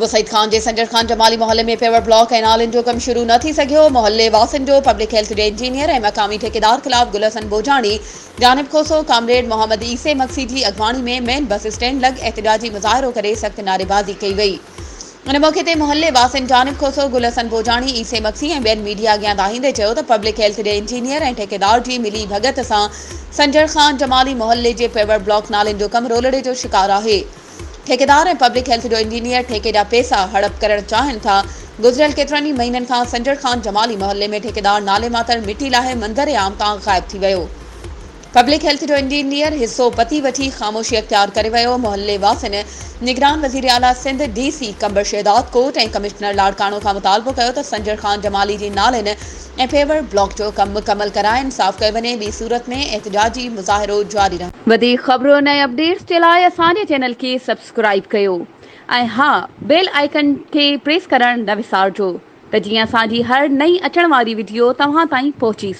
सईद खान जे संजर खान जमाली मोहल्ले में paver block ऐं नालियुनि जो कमु शुरू न थी सघियो। मोहल्ले वासियुनि जो पब्लिक हेल्थ जे इंजीनियर ऐं मक़ामी ठेकेदार ख़िलाफ़ गुलहसन बोजाणी, जानिब खोसो, कामरेड मोहम्मद ईसे मक्सी जी अॻवानी में मेन बस स्टैंड लॻ एहतिजाजी मुज़ाहिरो करे सख़्त नारेबाज़ी कई वई। इन मौक़े ते मोहल्ले वासियुनि जानिब खोसो, गुलहसन बोजाणी, ईसे मक्सी ऐं ॿियनि मीडिया अॻियां दाहींदे चयो त पब्लिक हेल्थ जे इंजीनियर ऐं ठेकेदार जी मिली भगत सां संजर खान जमाली मोहल्ले जे पेवर ब्लॉक नालियुनि जो कमु रोलड़े जो शिकार आहे। ठेकेदार ऐं पब्लिक हेल्थ जो इंजीनियर ठेके जा पैसा हड़प करण चाहिनि था। गुज़िरियल केतिरनि ई महीननि खां संजर खान जमाली मोहल्ले में ठेकेदार नाले मातर मिटी लाहे मंज़र आम तां ग़ाइब थी वियो। पब्लिक हेल्थ जो इंजीनियर हिस्सो पती वठी ख़ामोशी अख्तियार करे वियो। मोहल्ले वासियुनि निगरान वज़ीर आला सिंध DC कंबर शहदाद कोट ऐं कमिश्नर लाड़कानो खां मुतालबो कयो त संजर खान जमाली जी नालियुनि ऐं पेवर ब्लॉक जो कमु मुकमल कराए इंसाफ़ कयो वञे। ॿी सूरत में एहतिजाजी मुज़ाहिरो जारी रहे। वधीक ख़बरुनि ऐं अपडेट्स जे लाइ असांजे चैनल खे सब्सक्राइब कयो ऐं हा, बेल आइकन खे प्रेस करणु न विसारिजो त जीअं असांजी हर नई अचण वारी वीडियो तव्हां ताईं पहुची